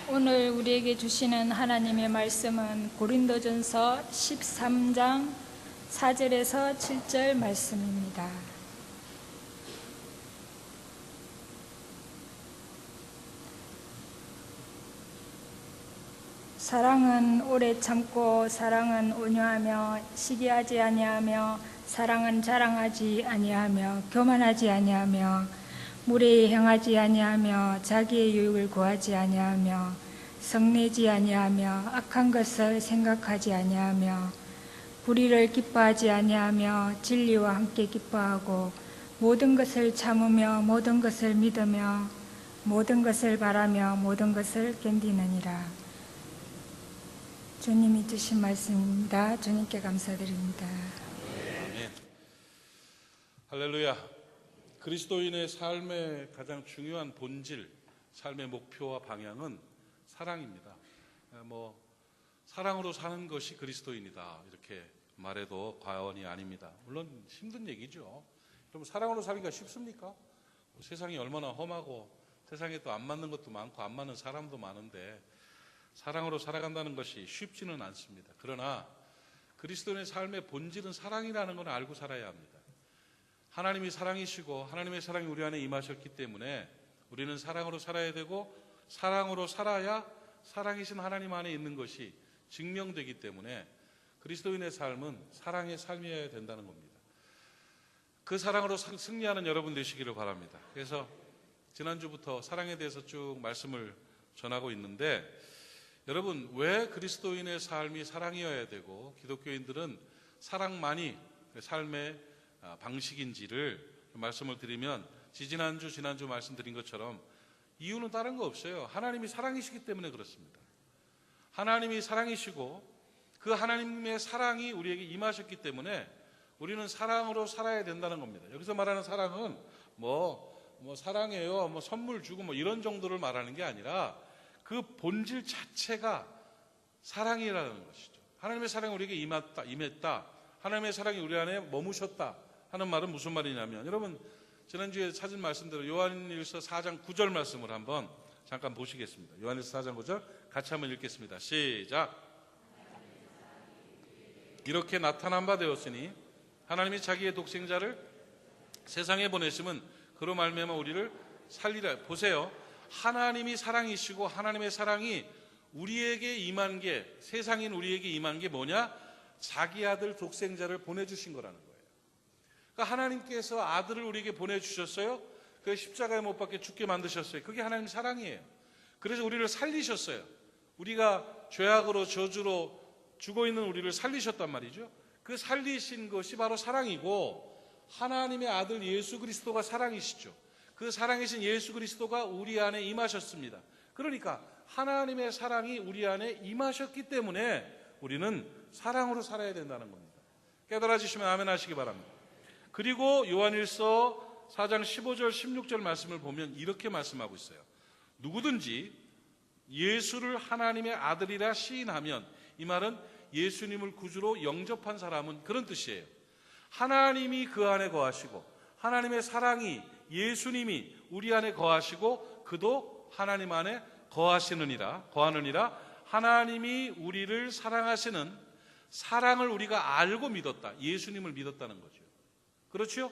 오늘 우리에게 주시는 하나님의 말씀은 고린도전서 13장 4절에서 7절 말씀입니다. 사랑은 오래 참고 사랑은 온유하며 시기하지 아니하며 사랑은 자랑하지 아니하며 교만하지 아니하며 무례히 행하지 아니하며 자기의 유익을 구하지 아니하며 성내지 아니하며 악한 것을 생각하지 아니하며 불의를 기뻐하지 아니하며 진리와 함께 기뻐하고 모든 것을 참으며 모든 것을 믿으며 모든 것을 바라며 모든 것을 견디느니라. 주님이 주신 말씀입니다. 주님께 감사드립니다. 아멘. 할렐루야. 그리스도인의 삶의 가장 중요한 본질, 삶의 목표와 방향은 사랑입니다. 사랑으로 사는 것이 그리스도인이다 이렇게 말해도 과언이 아닙니다. 물론 힘든 얘기죠. 그럼 사랑으로 살기가 쉽습니까? 세상이 얼마나 험하고 세상에 또 안 맞는 것도 많고 안 맞는 사람도 많은데 사랑으로 살아간다는 것이 쉽지는 않습니다. 그러나 그리스도인의 삶의 본질은 사랑이라는 걸 알고 살아야 합니다. 하나님이 사랑이시고 하나님의 사랑이 우리 안에 임하셨기 때문에 우리는 사랑으로 살아야 되고 사랑으로 살아야 사랑이신 하나님 안에 있는 것이 증명되기 때문에 그리스도인의 삶은 사랑의 삶이어야 된다는 겁니다. 그 사랑으로 승리하는 여러분 되시기를 바랍니다. 그래서 지난주부터 사랑에 대해서 쭉 말씀을 전하고 있는데 여러분, 왜 그리스도인의 삶이 사랑이어야 되고 기독교인들은 사랑만이 삶의 방식인지를 말씀을 드리면 지난주 말씀드린 것처럼 이유는 다른 거 없어요. 하나님이 사랑이시기 때문에 그렇습니다. 하나님이 사랑이시고 그 하나님의 사랑이 우리에게 임하셨기 때문에 우리는 사랑으로 살아야 된다는 겁니다. 여기서 말하는 사랑은 사랑해요, 선물 주고 이런 정도를 말하는 게 아니라 그 본질 자체가 사랑이라는 것이죠. 하나님의 사랑이 우리에게 임했다. 하나님의 사랑이 우리 안에 머무셨다 하는 말은 무슨 말이냐면 여러분 지난주에 찾은 말씀대로 요한일서 4장 9절 말씀을 한번 잠깐 보시겠습니다. 요한일서 4장 9절 같이 한번 읽겠습니다. 시작. 이렇게 나타난 바 되었으니 하나님이 자기의 독생자를 세상에 보내심은 그로 말미암아 우리를 살리라. 보세요. 하나님이 사랑이시고 하나님의 사랑이 우리에게 임한 게, 세상인 우리에게 임한 게 뭐냐? 자기 아들 독생자를 보내주신 거라는 거예요. 그러니까 하나님께서 아들을 우리에게 보내주셨어요. 그 십자가에 못 박혀 죽게 만드셨어요. 그게 하나님 사랑이에요. 그래서 우리를 살리셨어요. 우리가 죄악으로 저주로 죽어있는 우리를 살리셨단 말이죠. 그 살리신 것이 바로 사랑이고 하나님의 아들 예수 그리스도가 사랑이시죠. 그 사랑이신 예수 그리스도가 우리 안에 임하셨습니다. 그러니까 하나님의 사랑이 우리 안에 임하셨기 때문에 우리는 사랑으로 살아야 된다는 겁니다. 깨달아지시면 아멘 하시기 바랍니다. 그리고 요한일서 4장 15절 16절 말씀을 보면 이렇게 말씀하고 있어요. 누구든지 예수를 하나님의 아들이라 시인하면, 이 말은 예수님을 구주로 영접한 사람은 그런 뜻이에요. 하나님이 그 안에 거하시고 하나님의 사랑이 예수님이 우리 안에 거하시고 그도 하나님 안에 거하느니라. 하나님이 우리를 사랑하시는 사랑을 우리가 알고 믿었다. 예수님을 믿었다는 거죠. 그렇죠?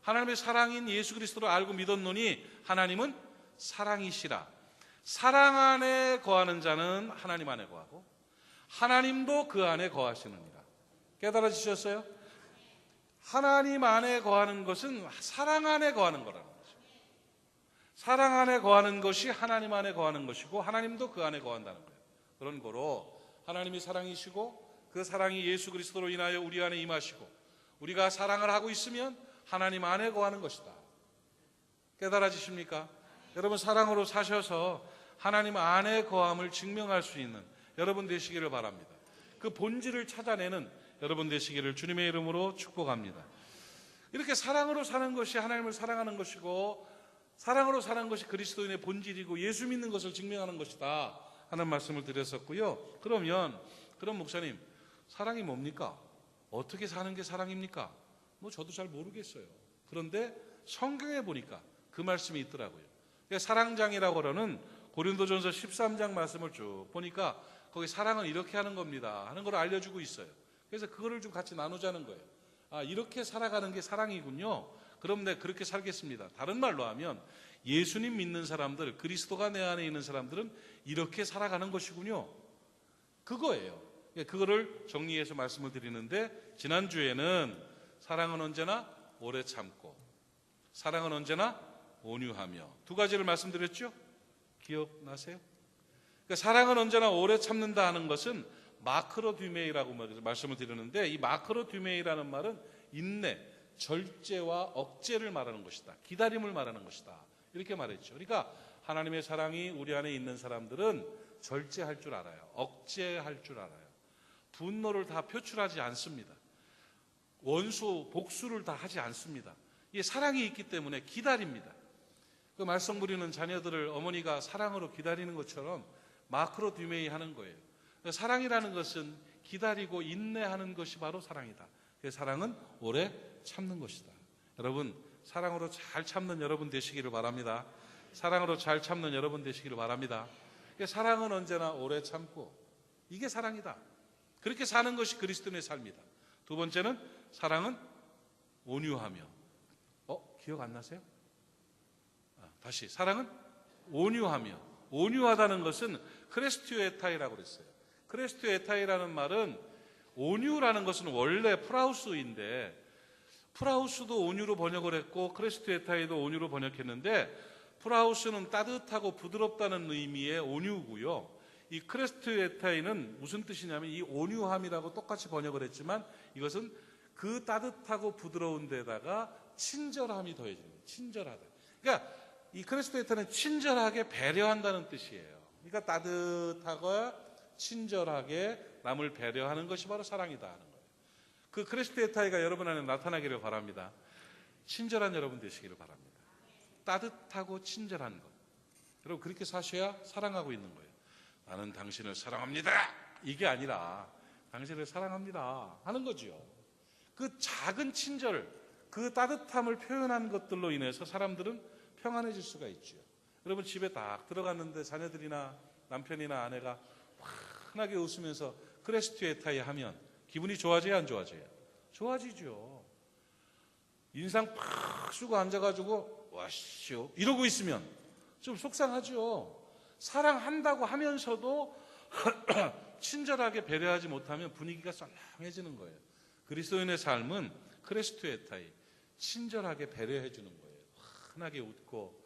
하나님의 사랑인 예수 그리스도를 알고 믿었노니 하나님은 사랑이시라. 사랑 안에 거하는 자는 하나님 안에 거하고 하나님도 그 안에 거하시느니라. 깨달아지셨어요? 하나님 안에 거하는 것은 사랑 안에 거하는 거라는 거죠. 사랑 안에 거하는 것이 하나님 안에 거하는 것이고 하나님도 그 안에 거한다는 거예요. 그런 거로 하나님이 사랑이시고 그 사랑이 예수 그리스도로 인하여 우리 안에 임하시고 우리가 사랑을 하고 있으면 하나님 안에 거하는 것이다. 깨달아지십니까? 여러분 사랑으로 사셔서 하나님 안에 거함을 증명할 수 있는 여러분 되시기를 바랍니다. 그 본질을 찾아내는 여러분 되시기를 주님의 이름으로 축복합니다. 이렇게 사랑으로 사는 것이 하나님을 사랑하는 것이고 사랑으로 사는 것이 그리스도인의 본질이고 예수 믿는 것을 증명하는 것이다 하는 말씀을 드렸었고요. 그럼 목사님, 사랑이 뭡니까? 어떻게 사는 게 사랑입니까? 저도 잘 모르겠어요. 그런데 성경에 보니까 그 말씀이 있더라고요. 사랑장이라고 하는 고린도전서 13장 말씀을 쭉 보니까 거기 사랑은 이렇게 하는 겁니다 하는 걸 알려주고 있어요. 그래서 그거를 좀 같이 나누자는 거예요. 이렇게 살아가는 게 사랑이군요. 그럼 내가 그렇게 살겠습니다. 다른 말로 하면 예수님 믿는 사람들, 그리스도가 내 안에 있는 사람들은 이렇게 살아가는 것이군요. 그거예요. 그거를 정리해서 말씀을 드리는데, 지난주에는 사랑은 언제나 오래 참고 사랑은 언제나 온유하며 두 가지를 말씀드렸죠? 기억나세요? 그러니까 사랑은 언제나 오래 참는다 하는 것은 마크로 듀메이라고 말씀을 드렸는데, 이 마크로 듀메이라는 말은 인내, 절제와 억제를 말하는 것이다. 기다림을 말하는 것이다. 이렇게 말했죠. 그러니까 하나님의 사랑이 우리 안에 있는 사람들은 절제할 줄 알아요. 억제할 줄 알아요. 분노를 다 표출하지 않습니다. 원수, 복수를 다 하지 않습니다. 이 사랑이 있기 때문에 기다립니다. 그 말썽 부리는 자녀들을 어머니가 사랑으로 기다리는 것처럼 마크로 듀메이 하는 거예요. 사랑이라는 것은 기다리고 인내하는 것이 바로 사랑이다. 사랑은 오래 참는 것이다. 여러분, 사랑으로 잘 참는 여러분 되시기를 바랍니다. 사랑으로 잘 참는 여러분 되시기를 바랍니다. 사랑은 언제나 오래 참고, 이게 사랑이다. 그렇게 사는 것이 그리스도인의 삶이다. 두 번째는 사랑은 온유하며. 기억 안 나세요? 다시, 사랑은 온유하며. 온유하다는 것은 크레스티오에타이라고 그랬어요. 크레스티오에타이라는 말은, 온유라는 것은 원래 프라우스인데, 프라우스도 온유로 번역을 했고 크레스티오에타이도 온유로 번역했는데, 프라우스는 따뜻하고 부드럽다는 의미의 온유고요, 이 크레스티오에타이는 무슨 뜻이냐면 이 온유함이라고 똑같이 번역을 했지만 이것은 그 따뜻하고 부드러운 데다가 친절함이 더해지는 거예요. 친절하다. 그러니까 이 크레스티오에타이는 친절하게 배려한다는 뜻이에요. 그러니까 따뜻하고 친절하게 남을 배려하는 것이 바로 사랑이다 하는 거예요. 그 크레스티오에타이가 여러분 안에 나타나기를 바랍니다. 친절한 여러분 되시기를 바랍니다. 따뜻하고 친절한 것. 여러분, 그렇게 사셔야 사랑하고 있는 거예요. 나는 당신을 사랑합니다, 이게 아니라 당신을 사랑합니다 하는 거죠. 그 작은 친절, 그 따뜻함을 표현한 것들로 인해서 사람들은 평안해질 수가 있죠. 여러분, 집에 딱 들어갔는데 자녀들이나 남편이나 아내가 환하게 웃으면서 크레스티오에타이 하면 기분이 좋아져요, 안 좋아져요? 좋아지죠. 인상 팍 쓰고 앉아가지고 와쇼 이러고 있으면 좀 속상하죠. 사랑한다고 하면서도 친절하게 배려하지 못하면 분위기가 썰렁해지는 거예요. 그리스도인의 삶은 크레스티오에타이, 친절하게 배려해 주는 거예요. 환하게 웃고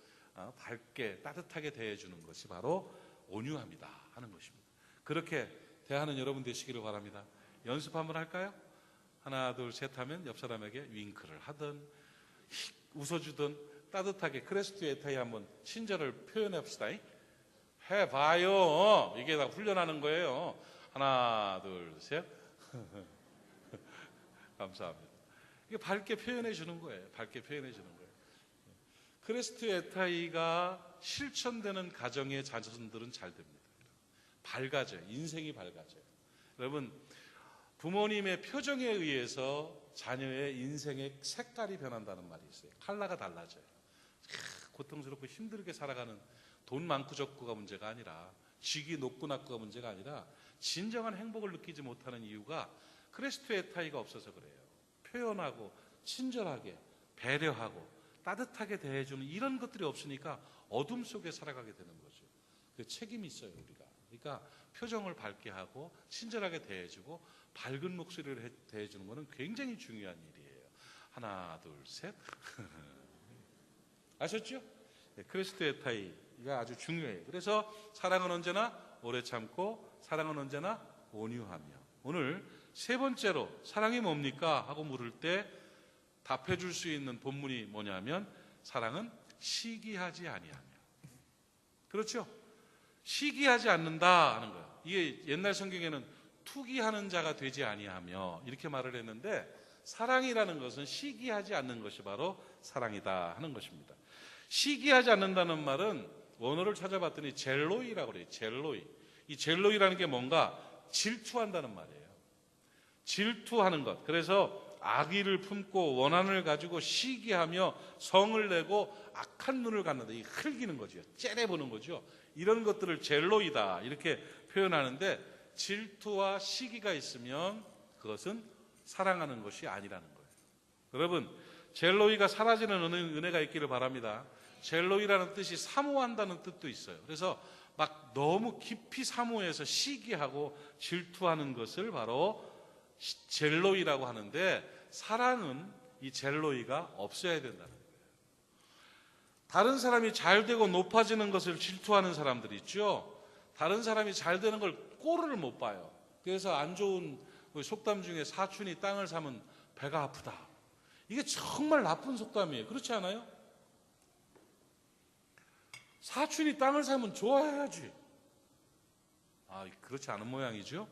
밝게 따뜻하게 대해주는 것이 바로 온유함이다 하는 것입니다. 그렇게 대하는 여러분 되시기를 바랍니다. 연습 한번 할까요? 하나 둘 셋 하면 옆 사람에게 윙크를 하든 웃어주든 따뜻하게 크레스티오에타이 한번 친절을 표현해 봅시다. 해봐요. 이게 다 훈련하는 거예요. 하나 둘 셋. 감사합니다. 이게 밝게 표현해 주는 거예요. 밝게 표현해 주는 거예요. 크레스티오에타이가 실천되는 가정의 자손들은 잘 됩니다. 밝아져요. 인생이 밝아져요. 여러분, 부모님의 표정에 의해서 자녀의 인생의 색깔이 변한다는 말이 있어요. 컬러가 달라져요. 고통스럽고 힘들게 살아가는 돈 많고 적고가 문제가 아니라, 직위 높고 낮고가 문제가 아니라 진정한 행복을 느끼지 못하는 이유가 크레스티오에타이가 없어서 그래요. 표현하고 친절하게 배려하고 따뜻하게 대해주는 이런 것들이 없으니까 어둠 속에 살아가게 되는 거죠. 그 책임이 있어요, 우리가. 그러니까 표정을 밝게 하고 친절하게 대해주고 밝은 목소리를 대해주는 것은 굉장히 중요한 일이에요. 하나 둘 셋. 아셨죠? 네, 크레스티오에타이가 아주 중요해요. 그래서 사랑은 언제나 오래 참고 사랑은 언제나 온유하며. 오늘 세 번째로 사랑이 뭡니까? 하고 물을 때 답해 줄 수 있는 본문이 뭐냐면 사랑은 시기하지 아니하며. 그렇죠? 시기하지 않는다 하는 거예요. 이게 옛날 성경에는 투기하는 자가 되지 아니하며 이렇게 말을 했는데, 사랑이라는 것은 시기하지 않는 것이 바로 사랑이다 하는 것입니다. 시기하지 않는다는 말은 원어를 찾아봤더니 젤로이라고 그래요. 젤로이. 이 젤로이라는 게 뭔가 질투한다는 말이에요. 질투하는 것. 그래서 악의를 품고 원한을 가지고 시기하며 성을 내고 악한 눈을 갖는다. 이 흘기는 거죠. 째려보는 거죠. 이런 것들을 젤로이다 이렇게 표현하는데, 질투와 시기가 있으면 그것은 사랑하는 것이 아니라는 거예요. 여러분, 젤로이가 사라지는 은혜가 있기를 바랍니다. 젤로이라는 뜻이 사모한다는 뜻도 있어요. 그래서 막 너무 깊이 사모해서 시기하고 질투하는 것을 바로 젤로이라고 하는데, 사랑은 이 젤로이가 없어야 된다는 거예요. 다른 사람이 잘 되고 높아지는 것을 질투하는 사람들이 있죠. 다른 사람이 잘 되는 걸 꼴을 못 봐요. 그래서 안 좋은 속담 중에 사촌이 땅을 사면 배가 아프다. 이게 정말 나쁜 속담이에요. 그렇지 않아요? 사촌이 땅을 사면 좋아해야지. 그렇지 않은 모양이죠.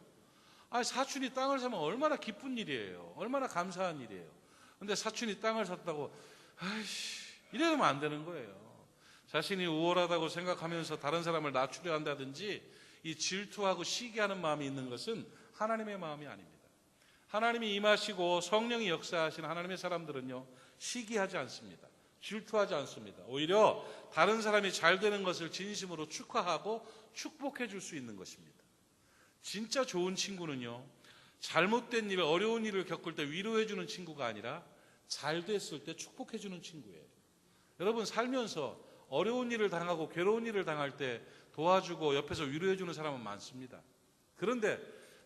사촌이 땅을 사면 얼마나 기쁜 일이에요. 얼마나 감사한 일이에요. 근데 사촌이 땅을 샀다고 이러면 안 되는 거예요. 자신이 우월하다고 생각하면서 다른 사람을 낮추려 한다든지 이 질투하고 시기하는 마음이 있는 것은 하나님의 마음이 아닙니다. 하나님이 임하시고 성령이 역사하시는 하나님의 사람들은요, 시기하지 않습니다. 질투하지 않습니다. 오히려 다른 사람이 잘 되는 것을 진심으로 축하하고 축복해 줄 수 있는 것입니다. 진짜 좋은 친구는요, 잘못된 일, 어려운 일을 겪을 때 위로해 주는 친구가 아니라 잘 됐을 때 축복해 주는 친구예요. 여러분, 살면서 어려운 일을 당하고 괴로운 일을 당할 때 도와주고 옆에서 위로해 주는 사람은 많습니다. 그런데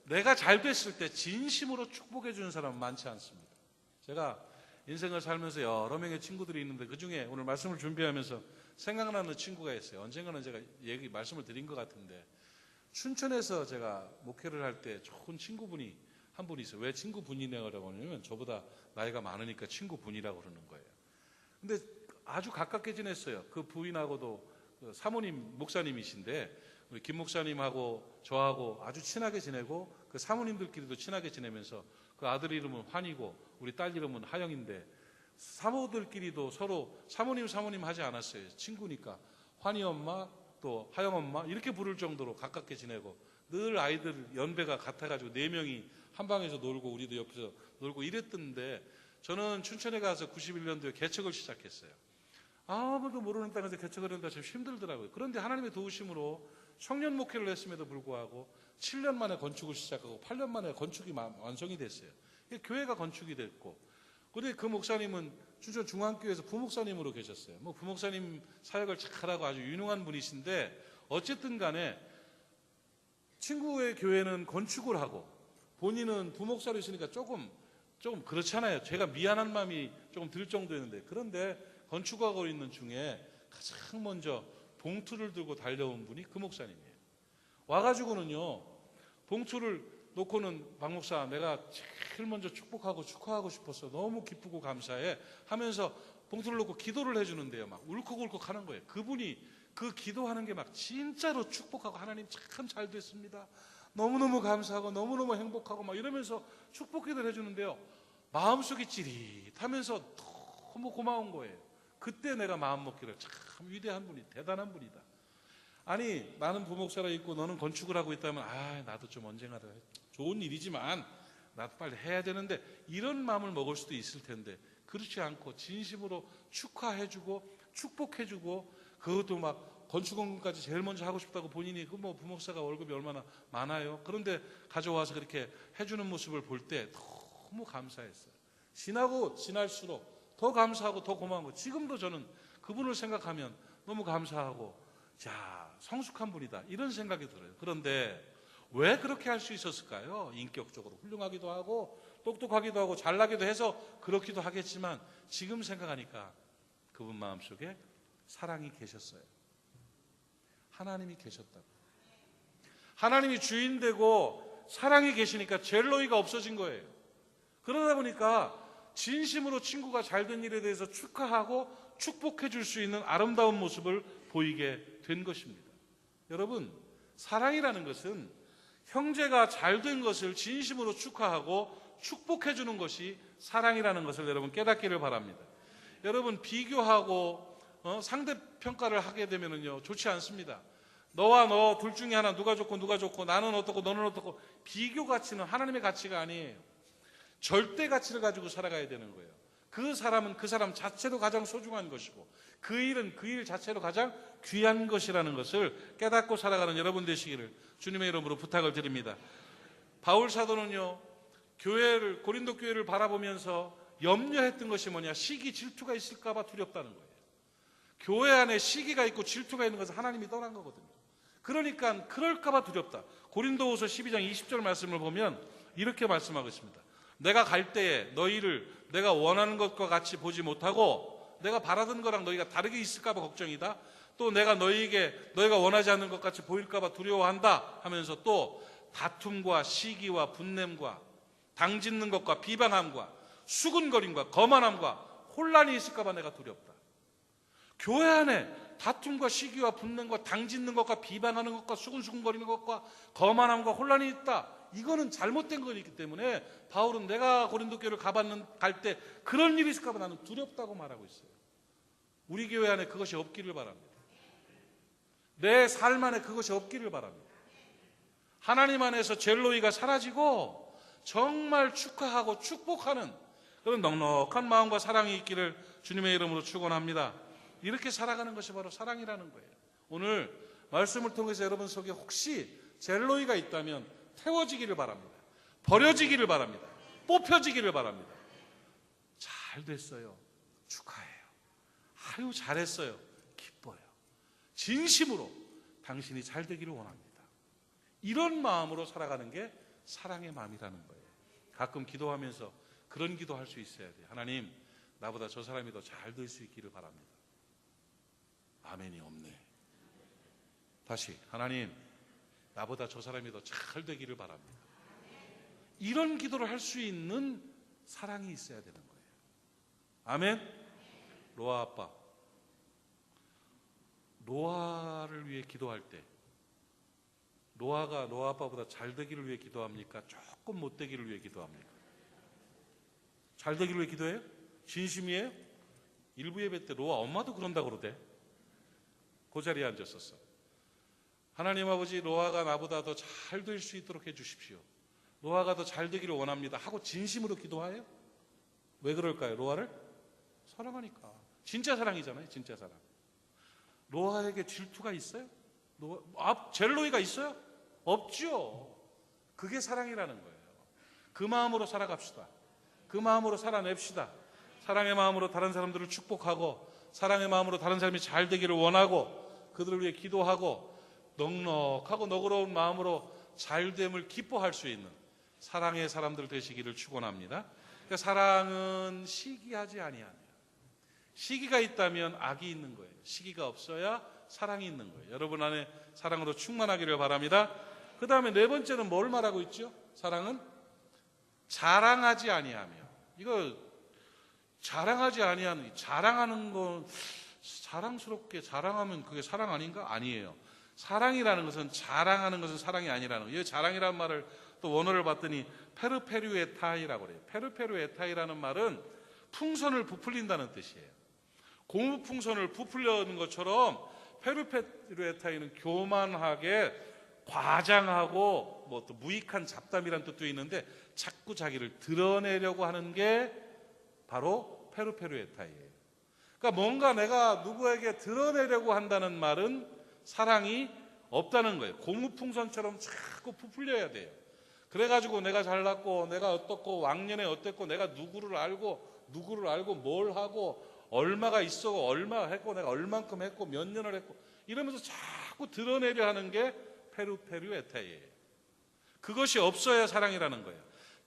내가 잘 됐을 때 진심으로 축복해 주는 사람은 많지 않습니다. 제가 인생을 살면서 여러 명의 친구들이 있는데, 그중에 오늘 말씀을 준비하면서 생각나는 친구가 있어요. 언젠가는 제가 말씀을 드린 것 같은데, 춘천에서 제가 목회를 할 때 좋은 친구분이 한 분이 있어요. 왜 친구분이라고 하냐면, 저보다 나이가 많으니까 친구분이라고 그러는 거예요. 근데 아주 가깝게 지냈어요. 그 부인하고도 사모님 목사님이신데, 우리 김 목사님하고 저하고 아주 친하게 지내고, 그 사모님들끼리도 친하게 지내면서, 그 아들 이름은 환이고 우리 딸 이름은 하영인데, 사모들끼리도 서로 사모님 하지 않았어요. 친구니까 환이 엄마 또 하영 엄마 이렇게 부를 정도로 가깝게 지내고, 늘 아이들 연배가 같아가지고 4명이 한 방에서 놀고 우리도 옆에서 놀고 이랬던데, 저는 춘천에 가서 91년도에 개척을 시작했어요. 아무도 모르는 땅에서 개척을 한다 참 힘들더라고요. 그런데 하나님의 도우심으로 청년 목회를 했음에도 불구하고 7년 만에 건축을 시작하고 8년 만에 건축이 완성이 됐어요. 교회가 건축이 됐고, 그런데 그 목사님은 춘천 중앙교회에서 부목사님으로 계셨어요. 부목사님 사역을 잘하고 아주 유능한 분이신데, 어쨌든 간에 친구의 교회는 건축을 하고 본인은 부목사로 있으니까 조금 그렇잖아요. 제가 미안한 마음이 조금 들 정도였는데, 그런데 건축하고 있는 중에 가장 먼저 봉투를 들고 달려온 분이 그 목사님이에요. 와가지고는요, 봉투를 놓고는, 박 목사, 내가 제일 먼저 축복하고 축하하고 싶어서 너무 기쁘고 감사해 하면서 봉투를 놓고 기도를 해주는데요, 막 울컥울컥 하는 거예요. 그분이 그 기도하는 게 막 진짜로 축복하고, 하나님 참 잘 됐습니다, 너무너무 감사하고 너무너무 행복하고 막 이러면서 축복 기도를 해주는데요, 마음속이 찌릿하면서 너무 고마운 거예요. 그때 내가 마음 먹기를, 참 위대한 분이, 대단한 분이다. 아니, 나는 부목사라 있고 너는 건축을 하고 있다면, 나도 좀 언젠가 좋은 일이지만 나도 빨리 해야 되는데, 이런 마음을 먹을 수도 있을 텐데, 그렇지 않고 진심으로 축하해주고 축복해주고, 그것도 막 건축원금까지 제일 먼저 하고 싶다고 본인이, 부목사가 월급이 얼마나 많아요. 그런데 가져와서 그렇게 해주는 모습을 볼 때 너무 감사했어요. 지날수록 더 감사하고 더 고마운 거. 지금도 저는 그분을 생각하면 너무 감사하고, 성숙한 분이다 이런 생각이 들어요. 그런데 왜 그렇게 할 수 있었을까요? 인격적으로 훌륭하기도 하고 똑똑하기도 하고 잘나기도 해서 그렇기도 하겠지만, 지금 생각하니까 그분 마음속에 사랑이 계셨어요. 하나님이 계셨다고. 하나님이 주인 되고 사랑이 계시니까 젤로이가 없어진 거예요. 그러다 보니까 진심으로 친구가 잘된 일에 대해서 축하하고 축복해 줄 수 있는 아름다운 모습을 보이게 된 것입니다. 여러분, 사랑이라는 것은 형제가 잘된 것을 진심으로 축하하고 축복해 주는 것이 사랑이라는 것을 여러분 깨닫기를 바랍니다. 여러분 비교하고 상대평가를 하게 되면은요 좋지 않습니다. 너와 너 둘 중에 하나 누가 좋고 나는 어떻고 너는 어떻고, 비교 가치는 하나님의 가치가 아니에요. 절대 가치를 가지고 살아가야 되는 거예요. 그 사람은 그 사람 자체로 가장 소중한 것이고 그 일은 그 일 자체로 가장 귀한 것이라는 것을 깨닫고 살아가는 여러분 되시기를 주님의 이름으로 부탁을 드립니다. 바울 사도는요 고린도 교회를 바라보면서 염려했던 것이 뭐냐? 시기 질투가 있을까 봐 두렵다는 거예요. 교회 안에 시기가 있고 질투가 있는 것은 하나님이 떠난 거거든요. 그러니까 그럴까 봐 두렵다. 고린도후서 12장 20절 말씀을 보면 이렇게 말씀하고 있습니다. 내가 갈 때에 너희를 내가 원하는 것과 같이 보지 못하고 내가 바라던 거랑 너희가 다르게 있을까 봐 걱정이다. 또 내가 너희가 원하지 않는 것 같이 보일까 봐 두려워한다 하면서 또 다툼과 시기와 분냄과 당짓는 것과 비방함과 수군거림과 거만함과 혼란이 있을까 봐 내가 두렵다. 교회 안에 다툼과 시기와 분냄과 당짓는 것과 비방하는 것과 수군수군거리는 것과 거만함과 혼란이 있다. 이거는 잘못된 거이기 때문에 바울은 내가 고린도 교회를 갈 때 그런 일이 있을까 봐 나는 두렵다고 말하고 있어요. 우리 교회 안에 그것이 없기를 바랍니다. 내 삶 안에 그것이 없기를 바랍니다. 하나님 안에서 젤로이가 사라지고 정말 축하하고 축복하는 그런 넉넉한 마음과 사랑이 있기를 주님의 이름으로 축원합니다. 이렇게 살아가는 것이 바로 사랑이라는 거예요. 오늘 말씀을 통해서 여러분 속에 혹시 젤로이가 있다면 태워지기를 바랍니다. 버려지기를 바랍니다. 뽑혀지기를 바랍니다. 잘 됐어요. 축하해요. 아유 잘했어요. 기뻐요. 진심으로 당신이 잘 되기를 원합니다. 이런 마음으로 살아가는 게 사랑의 마음이라는 거예요. 가끔 기도하면서 그런 기도할 수 있어야 돼요. 하나님, 나보다 저 사람이 더 잘 될 수 있기를 바랍니다. 아멘이 없네. 다시, 하나님, 나보다 저 사람이 더 잘 되기를 바랍니다. 이런 기도를 할 수 있는 사랑이 있어야 되는 거예요. 아멘. 노아 아빠, 노아를 위해 기도할 때 노아가 노아 아빠보다 잘 되기를 위해 기도합니까? 조금 못 되기를 위해 기도합니까? 잘 되기를 위해 기도해요? 진심이에요? 일부 예배 때 노아 엄마도 그런다고 그러대. 그 자리에 앉았었어. 하나님 아버지, 노아가 나보다 더 잘 될 수 있도록 해주십시오. 노아가 더 잘 되기를 원합니다 하고 진심으로 기도해요? 왜 그럴까요? 노아를 사랑하니까. 진짜 사랑이잖아요. 진짜 사랑. 노아에게 질투가 있어요? 젤로이가 있어요? 없죠. 그게 사랑이라는 거예요. 그 마음으로 살아갑시다. 그 마음으로 살아냅시다. 사랑의 마음으로 다른 사람들을 축복하고 사랑의 마음으로 다른 사람이 잘 되기를 원하고 그들을 위해 기도하고 넉넉하고 너그러운 마음으로 잘됨을 기뻐할 수 있는 사랑의 사람들 되시기를 축원합니다. 그러니까 사랑은 시기하지 아니하며 시기가 있다면 악이 있는 거예요. 시기가 없어야 사랑이 있는 거예요. 여러분 안에 사랑으로 충만하기를 바랍니다. 그 다음에 네 번째는 뭘 말하고 있죠? 사랑은 자랑하지 아니하며. 이거 자랑하지 아니하는, 자랑하는 건 자랑스럽게 자랑하면 그게 사랑 아닌가? 아니에요. 사랑이라는 것은 자랑하는 것은 사랑이 아니라는 거예요. 이 자랑이라는 말을 또 원어를 봤더니 페르페르에타이라고 그래요. 페르페르에타이라는 말은 풍선을 부풀린다는 뜻이에요. 고무풍선을 부풀려는 것처럼 페르페르에타이는 교만하게 과장하고 뭐 또 무익한 잡담이라는 뜻도 있는데 자꾸 자기를 드러내려고 하는 게 바로 페르페르에타이예요. 그러니까 뭔가 내가 누구에게 드러내려고 한다는 말은 사랑이 없다는 거예요. 고무풍선처럼 자꾸 부풀려야 돼요. 그래가지고 내가 잘났고 내가 어떻고 왕년에 어땠고 내가 누구를 알고 뭘 하고 얼마가 있어 얼마 했고 내가 얼만큼 했고 몇 년을 했고 이러면서 자꾸 드러내려 하는 게 페르페르에타이예요. 그것이 없어야 사랑이라는 거예요.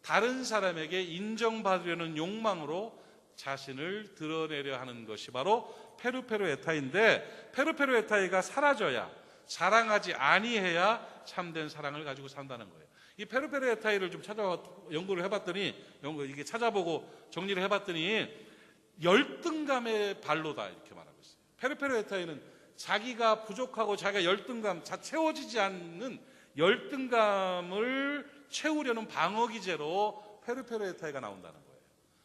다른 사람에게 인정받으려는 욕망으로 자신을 드러내려 하는 것이 바로 페르페르에타이인데 페르페르에타이가 사라져야 자랑하지 아니해야 참된 사랑을 가지고 산다는 거예요. 이 페르페르에타이를 좀 연구를 해봤더니 이게 찾아보고 정리를 해봤더니 열등감의 발로다 이렇게 말하고 있어요. 페르페르에타이는 자기가 부족하고 자기가 열등감, 채워지지 않는 열등감을 채우려는 방어기제로 페르페르에타이가 나온다는 거예요.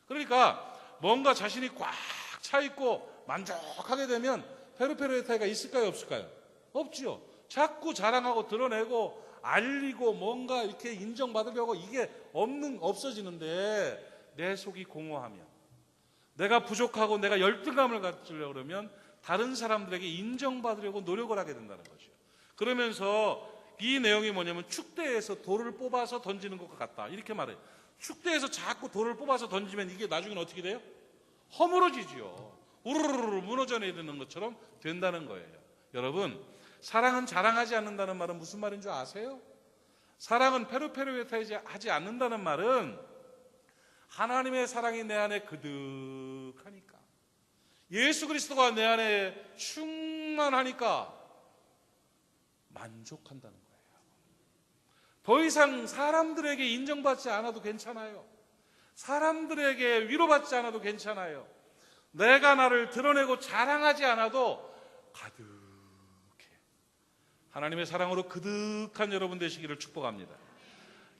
그러니까 뭔가 자신이 꽉 차 있고 만족하게 되면 페르페르에타이가 있을까요, 없을까요? 없죠. 자꾸 자랑하고 드러내고 알리고 뭔가 이렇게 인정받으려고 이게 없어지는데, 내 속이 공허하면, 내가 부족하고 내가 열등감을 가지려고 그러면 다른 사람들에게 인정받으려고 노력을 하게 된다는 거죠. 그러면서 이 내용이 뭐냐면 축대에서 돌을 뽑아서 던지는 것과 같다, 이렇게 말해요. 축대에서 자꾸 돌을 뽑아서 던지면 이게 나중에는 어떻게 돼요? 허물어지지요. 우르르르 무너져 내리는 것처럼 된다는 거예요. 여러분, 사랑은 자랑하지 않는다는 말은 무슨 말인 줄 아세요? 사랑은 페르페르에타이지 하지 않는다는 말은 하나님의 사랑이 내 안에 그득하니까, 예수 그리스도가 내 안에 충만하니까 만족한다는 거예요. 더 이상 사람들에게 인정받지 않아도 괜찮아요. 사람들에게 위로받지 않아도 괜찮아요. 내가 나를 드러내고 자랑하지 않아도 가득해. 하나님의 사랑으로 그득한 여러분 되시기를 축복합니다.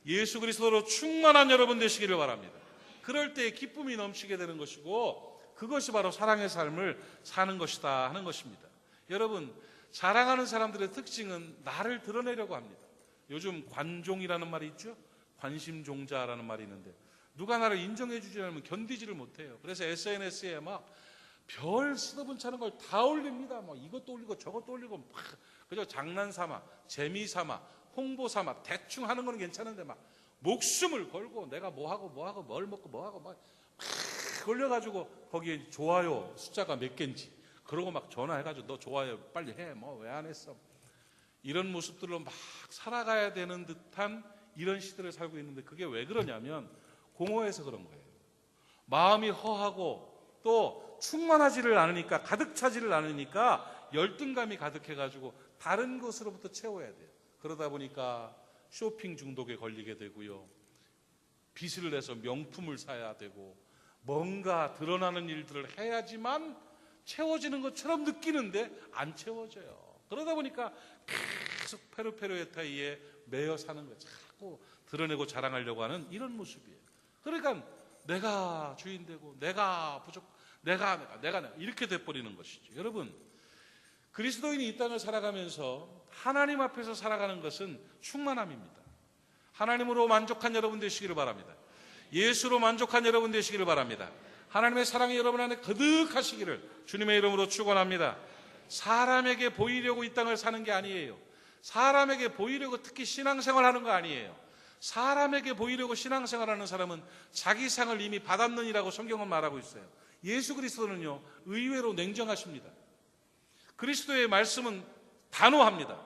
예수 그리스도로 충만한 여러분 되시기를 바랍니다. 그럴 때 기쁨이 넘치게 되는 것이고, 그것이 바로 사랑의 삶을 사는 것이다 하는 것입니다. 여러분, 자랑하는 사람들의 특징은 나를 드러내려고 합니다. 요즘 관종이라는 말이 있죠. 관심종자라는 말이 있는데, 누가 나를 인정해 주지 않으면 견디지를 못해요. 그래서 SNS에 막 별 쓰다분 차는 걸 다 올립니다. 뭐 이것도 올리고 저것도 올리고 막 그저 장난삼아, 재미삼아, 홍보삼아 대충 하는 건 괜찮은데 막 목숨을 걸고 내가 뭐하고 뭘 먹고 뭐하고 막 걸려가지고 거기에 좋아요 숫자가 몇 개인지 그러고 막 전화해가지고 너 좋아요 빨리 해, 뭐 왜 안 했어, 이런 모습들로 막 살아가야 되는 듯한 이런 시대를 살고 있는데, 그게 왜 그러냐면 공허해서 그런 거예요. 마음이 허하고 또 충만하지를 않으니까, 가득 차지를 않으니까 열등감이 가득해가지고 다른 것으로부터 채워야 돼요. 그러다 보니까 쇼핑 중독에 걸리게 되고요, 빚을 내서 명품을 사야 되고, 뭔가 드러나는 일들을 해야지만 채워지는 것처럼 느끼는데 안 채워져요. 그러다 보니까 계속 페르페르에타이에 매여 사는 거예요. 자꾸 드러내고 자랑하려고 하는 이런 모습이에요. 그러니까 내가 주인 되고 내가 내가 이렇게 돼버리는 것이죠. 여러분, 그리스도인이 이 땅을 살아가면서 하나님 앞에서 살아가는 것은 충만함입니다. 하나님으로 만족한 여러분 되시기를 바랍니다. 예수로 만족한 여러분 되시기를 바랍니다. 하나님의 사랑이 여러분 안에 거듭하시기를 주님의 이름으로 축원합니다. 사람에게 보이려고 이 땅을 사는 게 아니에요. 사람에게 보이려고 특히 신앙생활하는 거 아니에요. 사람에게 보이려고 신앙생활하는 사람은 자기 상을 이미 받았느니라고 성경은 말하고 있어요. 예수 그리스도는요, 의외로 냉정하십니다. 그리스도의 말씀은 단호합니다.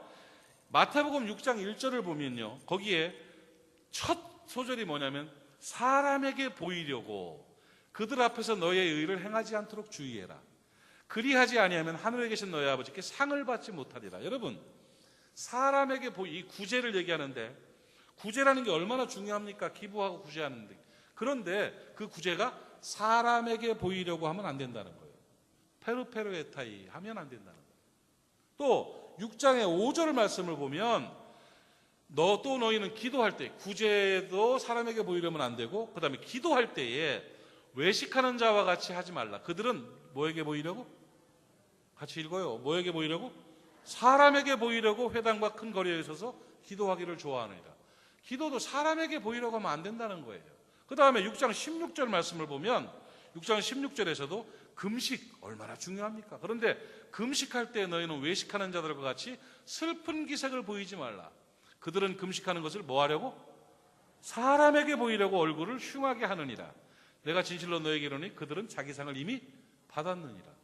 마태복음 6장 1절을 보면요, 거기에 첫 소절이 뭐냐면 사람에게 보이려고 그들 앞에서 너의 의를 행하지 않도록 주의해라. 그리하지 아니하면 하늘에 계신 너의 아버지께 상을 받지 못하리라. 여러분, 사람에게 이 구제를 얘기하는데, 구제라는 게 얼마나 중요합니까? 기부하고 구제하는데. 그런데 그 구제가 사람에게 보이려고 하면 안 된다는 거예요. 페르페르에타이 하면 안 된다는 거예요. 또 6장의 5절 말씀을 보면 또 너희는 기도할 때, 구제도 사람에게 보이려면 안 되고, 그 다음에 기도할 때에 외식하는 자와 같이 하지 말라. 그들은 뭐에게 보이려고? 같이 읽어요. 뭐에게 보이려고? 사람에게 보이려고 회당과 큰 거리에 서서 기도하기를 좋아하느니라. 기도도 사람에게 보이려고 하면 안 된다는 거예요. 그 다음에 6장 16절 말씀을 보면 6장 16절에서도 금식 얼마나 중요합니까? 그런데 금식할 때 너희는 외식하는 자들과 같이 슬픈 기색을 보이지 말라. 그들은 금식하는 것을 뭐 하려고? 사람에게 보이려고 얼굴을 흉하게 하느니라. 내가 진실로 너에게 이르노니 그들은 자기 상을 이미 받았느니라.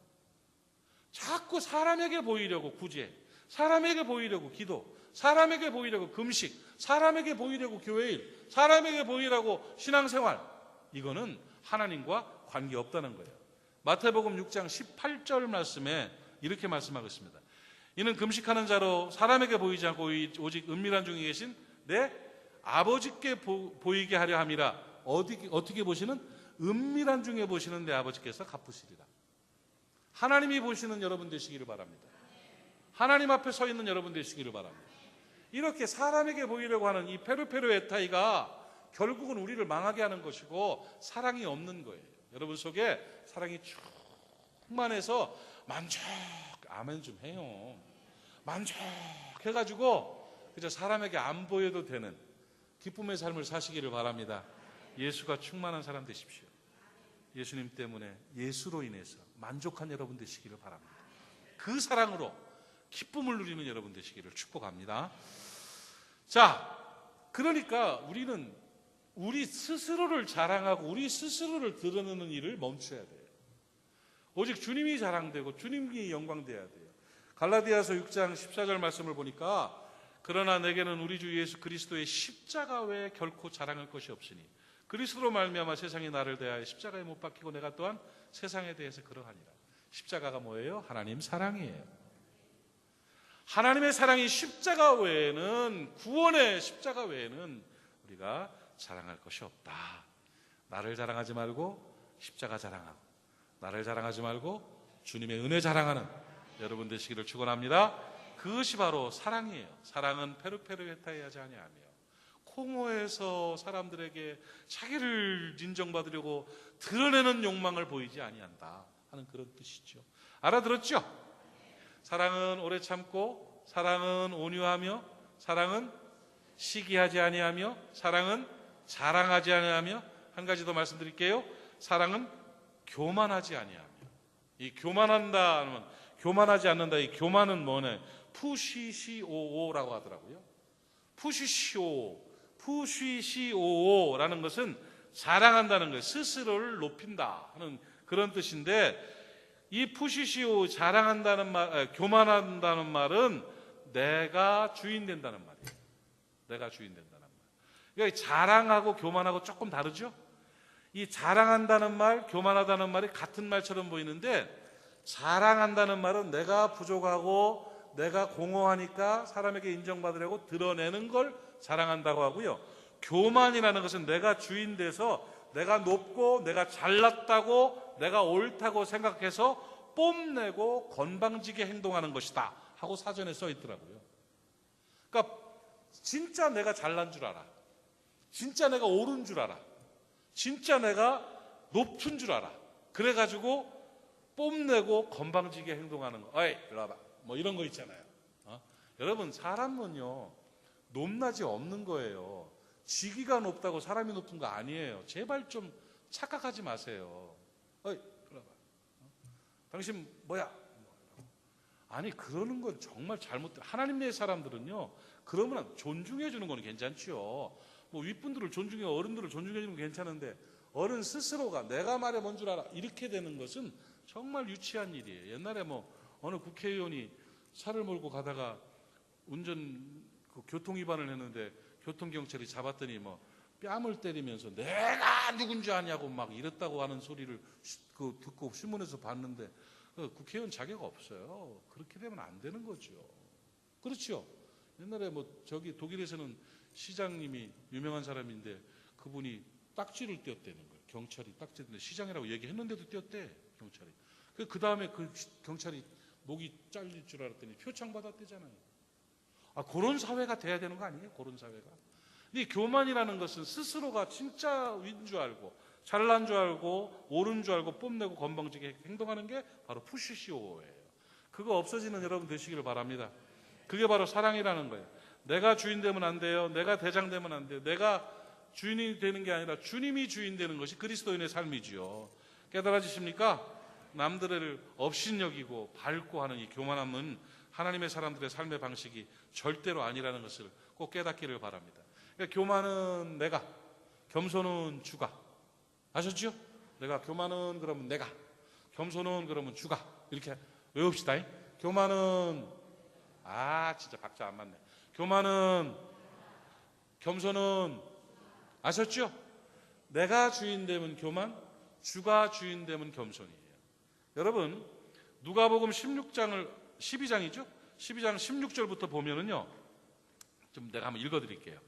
자꾸 사람에게 보이려고 구제, 사람에게 보이려고 기도, 사람에게 보이려고 금식, 사람에게 보이려고 교회일, 사람에게 보이려고 신앙생활, 이거는 하나님과 관계없다는 거예요. 마태복음 6장 18절 말씀에 이렇게 말씀하고 있습니다. 이는 금식하는 자로 사람에게 보이지 않고 오직 은밀한 중에 계신 내 아버지께 보이게 하려 함이라. 어떻게 보시는? 은밀한 중에 보시는 내 아버지께서 갚으시리라. 하나님이 보시는 여러분 되시기를 바랍니다. 하나님 앞에 서 있는 여러분 되시기를 바랍니다. 이렇게 사람에게 보이려고 하는 이 페르페르에타이가 결국은 우리를 망하게 하는 것이고 사랑이 없는 거예요. 여러분 속에 사랑이 충만해서 만족, 아멘 좀 해요. 만족해가지고 그저 사람에게 안 보여도 되는 기쁨의 삶을 사시기를 바랍니다. 예수가 충만한 사람 되십시오. 예수님 때문에, 예수로 인해서 만족한 여러분 되시기를 바랍니다. 그 사랑으로 기쁨을 누리는 여러분 되시기를 축복합니다. 자, 그러니까 우리는 우리 스스로를 자랑하고 우리 스스로를 드러내는 일을 멈춰야 돼요. 오직 주님이 자랑되고 주님이 영광돼야 돼요. 갈라디아서 6장 14절 말씀을 보니까 그러나 내게는 우리 주 예수 그리스도의 십자가 외에 결코 자랑할 것이 없으니 그리스도로 말미암아 세상이 나를 대하여 십자가에 못 박히고 내가 또한 세상에 대해서 그러하니라. 십자가가 뭐예요? 하나님 사랑이에요. 하나님의 사랑이 십자가 외에는, 구원의 십자가 외에는 우리가 자랑할 것이 없다. 나를 자랑하지 말고 십자가 자랑하고, 나를 자랑하지 말고 주님의 은혜 자랑하는 여러분 되시기를 축원합니다. 그것이 바로 사랑이에요. 사랑은 페르페르 헤타이하지 아니하며 공허해서 사람들에게 자기를 인정받으려고 드러내는 욕망을 보이지 아니한다 하는 그런 뜻이죠. 알아들었죠? 사랑은 오래 참고, 사랑은 온유하며, 사랑은 시기하지 아니하며, 사랑은 자랑하지 아니하며, 한 가지 더 말씀드릴게요. 사랑은 교만하지 아니하며. 이 교만한다 하면 교만하지 않는다. 이 교만은 뭐냐? 푸시시오오라고 하더라고요. 푸시시오오라는 것은 자랑한다는 거예요. 스스로를 높인다 하는 그런 뜻인데, 이 푸시시오, 자랑한다는 말, 교만한다는 말은 내가 주인 된다는 말이에요. 내가 주인 된다는 말. 그러니까 자랑하고 교만하고 조금 다르죠? 이 자랑한다는 말, 교만하다는 말이 같은 말처럼 보이는데, 자랑한다는 말은 내가 부족하고 내가 공허하니까 사람에게 인정받으려고 드러내는 걸 자랑한다고 하고요. 교만이라는 것은 내가 주인 돼서 내가 높고 내가 잘났다고 내가 옳다고 생각해서 뽐내고 건방지게 행동하는 것이다 하고 사전에 써 있더라고요. 그러니까 진짜 내가 잘난 줄 알아. 진짜 내가 옳은 줄 알아. 진짜 내가 높은 줄 알아. 그래가지고 뽐내고 건방지게 행동하는 거. 어이, 이리 와봐. 뭐 이런 거 있잖아요. 여러분, 사람은요 높낮이 없는 거예요. 지기가 높다고 사람이 높은 거 아니에요. 제발 좀 착각하지 마세요. 어이, 이리 와봐. 당신 뭐야? 아니, 그러는 건 정말 잘못돼. 하나님의 사람들은요, 그러면 존중해 주는 건 괜찮지요. 뭐 윗분들을 존중해, 어른들을 존중해 주는 건 괜찮은데, 어른 스스로가 내가 말해 뭔 줄 알아 이렇게 되는 것은 정말 유치한 일이에요. 옛날에 뭐 어느 국회의원이 차를 몰고 가다가 교통 위반을 했는데 교통경찰이 잡았더니 뭐 뺨을 때리면서 내가 누군지 아냐고 막 이랬다고 하는 소리를 듣고 신문에서 봤는데, 국회의원 자격 없어요. 그렇게 되면 안 되는 거죠. 그렇죠? 옛날에 뭐 독일에서는 시장님이 유명한 사람인데 그분이 딱지를 떼었다는 거예요. 경찰이 딱지를 시장이라고 얘기했는데도 떼었대, 경찰이. 그 다음에 그 경찰이 목이 잘릴 줄 알았더니 표창 받았대잖아요. 그런 사회가 돼야 되는 거 아니에요? 그런 사회가. 이 교만이라는 것은 스스로가 진짜인 줄 알고 잘난 줄 알고 옳은 줄 알고 뽐내고 건방지게 행동하는 게 바로 푸시시오예요. 그거 없어지는 여러분 되시기를 바랍니다. 그게 바로 사랑이라는 거예요. 내가 주인 되면 안 돼요. 내가 대장 되면 안 돼요. 내가 주인이 되는 게 아니라 주님이 주인 되는 것이 그리스도인의 삶이지요. 깨달아지십니까? 남들을 업신여기고 밟고 하는 이 교만함은 하나님의 사람들의 삶의 방식이 절대로 아니라는 것을 꼭 깨닫기를 바랍니다. 그러니까 교만은 내가, 겸손은 주가. 아셨죠? 내가, 교만은 그러면 내가, 겸손은 그러면 주가. 이렇게 외웁시다. 교만은, 진짜 박자 안 맞네. 교만은, 겸손은, 아셨죠? 내가 주인 되면 교만, 주가 주인 되면 겸손이에요. 여러분, 누가복음 12장이죠? 12장 16절부터 보면은요, 좀 내가 한번 읽어드릴게요.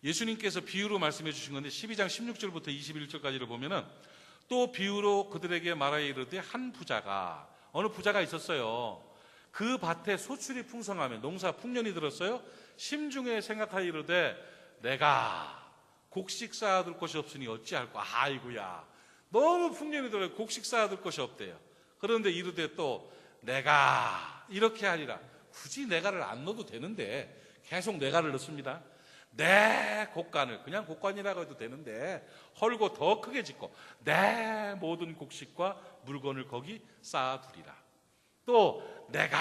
예수님께서 비유로 말씀해 주신 건데 12장 16절부터 21절까지를 보면은, 또 비유로 그들에게 말하여 이르되 한 부자가, 어느 부자가 있었어요. 그 밭에 소출이 풍성하며 농사 풍년이 들었어요. 심중에 생각하여 이르되 내가 곡식 쌓아둘 곳이 없으니 어찌할꼬. 아이고야, 너무 풍년이 들어요. 곡식 쌓아둘 곳이 없대요. 그런데 이르되 또 내가 이렇게 하리라. 굳이 내가를 안 넣어도 되는데 계속 내가를 넣습니다. 내 곡간을, 그냥 곡간이라고 해도 되는데 헐고 더 크게 짓고 내 모든 곡식과 물건을 거기 쌓아두리라. 또 내가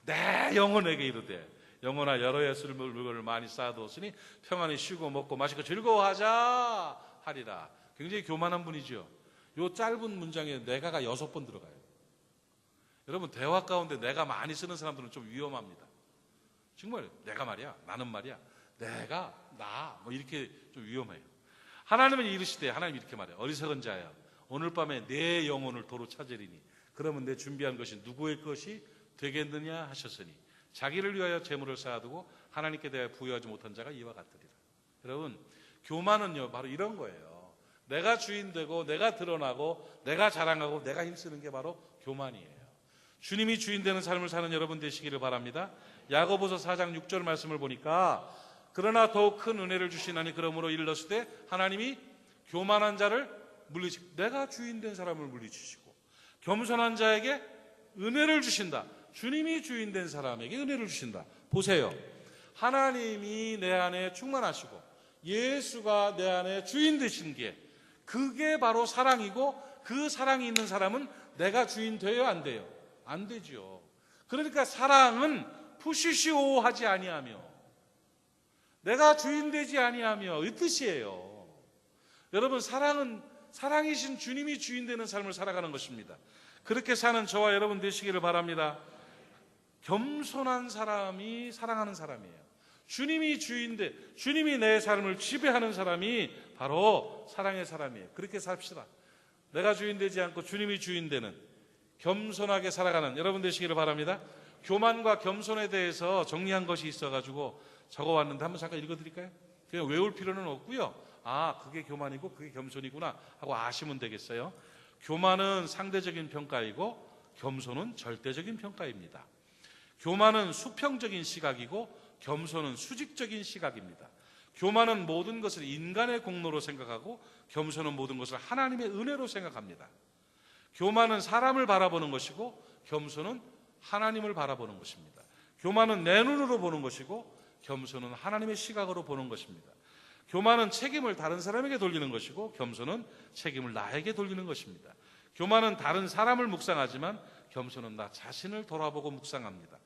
내 영혼에게 이르되 영혼아 여러 해 쓸 물건을 많이 쌓아두었으니 평안히 쉬고 먹고 마시고 즐거워하자 하리라. 굉장히 교만한 분이죠. 요 짧은 문장에 내가가 6번 들어가요. 여러분, 대화 가운데 내가 많이 쓰는 사람들은 좀 위험합니다. 정말 내가 말이야, 나는 말이야, 내가, 나, 뭐 이렇게 좀 위험해요. 하나님은 이르시되, 하나님 이렇게 말해요. 어리석은 자야, 오늘 밤에 내 영혼을 도로 찾으리니 그러면 내 준비한 것이 누구의 것이 되겠느냐 하셨으니 자기를 위하여 재물을 쌓아두고 하나님께 대하여 부여하지 못한 자가 이와 같으리라. 여러분, 교만은요 바로 이런 거예요. 내가 주인 되고 내가 드러나고 내가 자랑하고 내가 힘쓰는 게 바로 교만이에요. 주님이 주인 되는 삶을 사는 여러분 되시기를 바랍니다. 야고보서 4장 6절 말씀을 보니까 그러나 더욱 큰 은혜를 주시나니 그러므로 일렀으되 하나님이 교만한 자를 물리치고 내가 주인 된 사람을 물리치시고 겸손한 자에게 은혜를 주신다. 주님이 주인 된 사람에게 은혜를 주신다. 보세요. 하나님이 내 안에 충만하시고 예수가 내 안에 주인 되신 게 그게 바로 사랑이고 그 사랑이 있는 사람은 내가 주인 돼요, 안 돼요? 안 되죠. 그러니까 사랑은 푸시시오 하지 아니하며 내가 주인 되지 아니하며 이 뜻이에요. 여러분, 사랑은 사랑이신 주님이 주인 되는 삶을 살아가는 것입니다. 그렇게 사는 저와 여러분 되시기를 바랍니다. 겸손한 사람이 사랑하는 사람이에요. 주님이 주인데 주님이 내 삶을 지배하는 사람이 바로 사랑의 사람이에요. 그렇게 삽시다. 내가 주인 되지 않고 주님이 주인 되는 겸손하게 살아가는 여러분 되시기를 바랍니다. 교만과 겸손에 대해서 정리한 것이 있어가지고 적어왔는데 한번 잠깐 읽어드릴까요? 그냥 외울 필요는 없고요. 아, 그게 교만이고 그게 겸손이구나 하고 아시면 되겠어요. 교만은 상대적인 평가이고 겸손은 절대적인 평가입니다. 교만은 수평적인 시각이고 겸손은 수직적인 시각입니다. 교만은 모든 것을 인간의 공로로 생각하고 겸손은 모든 것을 하나님의 은혜로 생각합니다. 교만은 사람을 바라보는 것이고 겸손은 하나님을 바라보는 것입니다. 교만은 내 눈으로 보는 것이고 겸손은 하나님의 시각으로 보는 것입니다. 교만은 책임을 다른 사람에게 돌리는 것이고 겸손은 책임을 나에게 돌리는 것입니다. 교만은 다른 사람을 묵상하지만 겸손은 나 자신을 돌아보고 묵상합니다.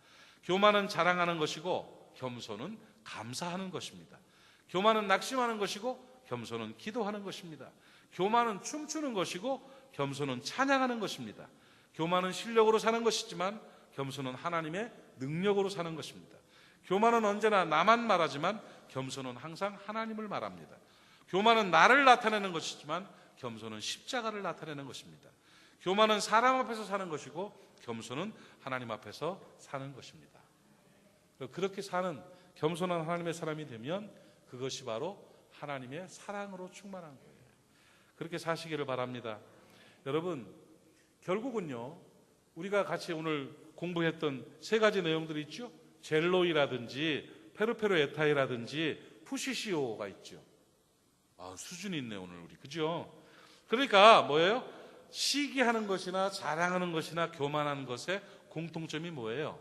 교만은 자랑하는 것이고 겸손은 감사하는 것입니다. 교만은 낙심하는 것이고 겸손은 기도하는 것입니다. 교만은 춤추는 것이고 겸손은 찬양하는 것입니다. 교만은 실력으로 사는 것이지만 겸손은 하나님의 능력으로 사는 것입니다. 교만은 언제나 나만 말하지만 겸손은 항상 하나님을 말합니다. 교만은 나를 나타내는 것이지만 겸손은 십자가를 나타내는 것입니다. 교만은 사람 앞에서 사는 것이고 겸손은 하나님 앞에서 사는 것입니다. 그렇게 사는 겸손한 하나님의 사람이 되면 그것이 바로 하나님의 사랑으로 충만한 거예요. 그렇게 사시기를 바랍니다. 여러분, 결국은요, 우리가 같이 오늘 공부했던 세 가지 내용들이 있죠. 젤로이라든지 페르페로 에타이라든지 푸시시오가 있죠. 수준이 있네 오늘 우리, 그죠? 그러니까 뭐예요? 시기하는 것이나 자랑하는 것이나 교만하는 것의 공통점이 뭐예요?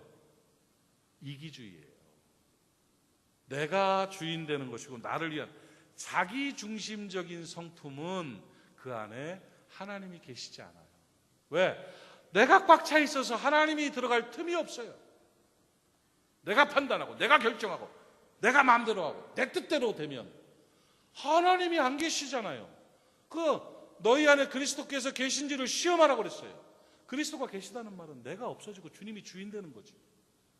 이기주의예요. 내가 주인 되는 것이고 나를 위한 자기중심적인 성품은 그 안에 하나님이 계시지 않아요. 왜? 내가 꽉 차 있어서 하나님이 들어갈 틈이 없어요. 내가 판단하고 내가 결정하고 내가 마음대로 하고 내 뜻대로 되면 하나님이 안 계시잖아요. 너희 안에 그리스도께서 계신지를 시험하라고 그랬어요. 그리스도가 계시다는 말은 내가 없어지고 주님이 주인 되는 거지.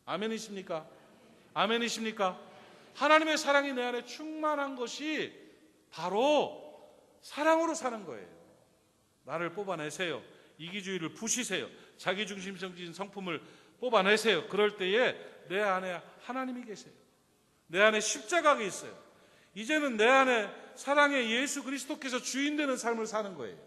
아멘이십니까? 아멘이십니까? 하나님의 사랑이 내 안에 충만한 것이 바로 사랑으로 사는 거예요. 나를 뽑아내세요. 이기주의를 부시세요. 자기중심적인 성품을 뽑아내세요. 그럴 때에 내 안에 하나님이 계세요. 내 안에 십자가가 있어요. 이제는 내 안에 사랑의 예수 그리스도께서 주인 되는 삶을 사는 거예요.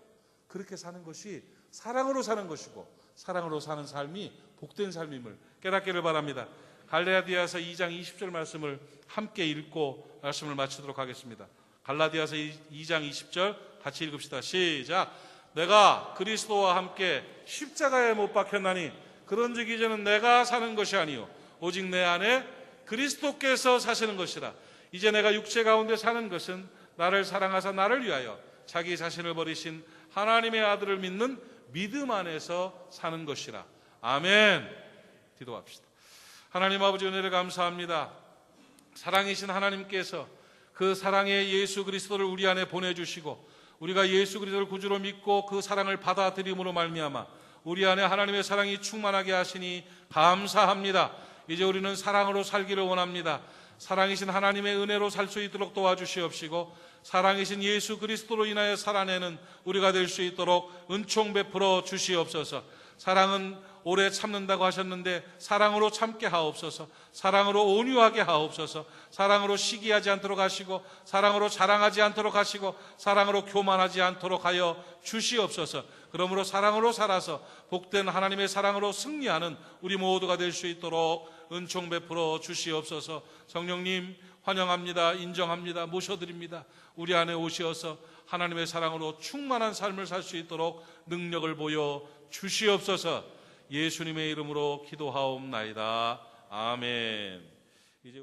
그렇게 사는 것이 사랑으로 사는 것이고 사랑으로 사는 삶이 복된 삶임을 깨닫기를 바랍니다. 갈라디아서 2장 20절 말씀을 함께 읽고 말씀을 마치도록 하겠습니다. 갈라디아서 2장 20절 같이 읽읍시다. 시작. 내가 그리스도와 함께 십자가에 못 박혔나니 그런즉 이제는 내가 사는 것이 아니요 오직 내 안에 그리스도께서 사시는 것이라. 이제 내가 육체 가운데 사는 것은 나를 사랑하사 나를 위하여 자기 자신을 버리신 하나님의 아들을 믿는 믿음 안에서 사는 것이라. 아멘. 기도합시다. 하나님 아버지, 은혜를 감사합니다. 사랑이신 하나님께서 그 사랑의 예수 그리스도를 우리 안에 보내주시고 우리가 예수 그리스도를 구주로 믿고 그 사랑을 받아들임으로 말미암아 우리 안에 하나님의 사랑이 충만하게 하시니 감사합니다. 이제 우리는 사랑으로 살기를 원합니다. 사랑이신 하나님의 은혜로 살 수 있도록 도와주시옵시고 사랑이신 예수 그리스도로 인하여 살아내는 우리가 될 수 있도록 은총 베풀어 주시옵소서. 사랑은 오래 참는다고 하셨는데 사랑으로 참게 하옵소서. 사랑으로 온유하게 하옵소서. 사랑으로 시기하지 않도록 하시고 사랑으로 자랑하지 않도록 하시고 사랑으로 교만하지 않도록 하여 주시옵소서. 그러므로 사랑으로 살아서 복된 하나님의 사랑으로 승리하는 우리 모두가 될 수 있도록 은총 베풀어 주시옵소서. 성령님 환영합니다. 인정합니다. 모셔드립니다. 우리 안에 오시어서 하나님의 사랑으로 충만한 삶을 살 수 있도록 능력을 보여 주시옵소서. 예수님의 이름으로 기도하옵나이다. 아멘. 이제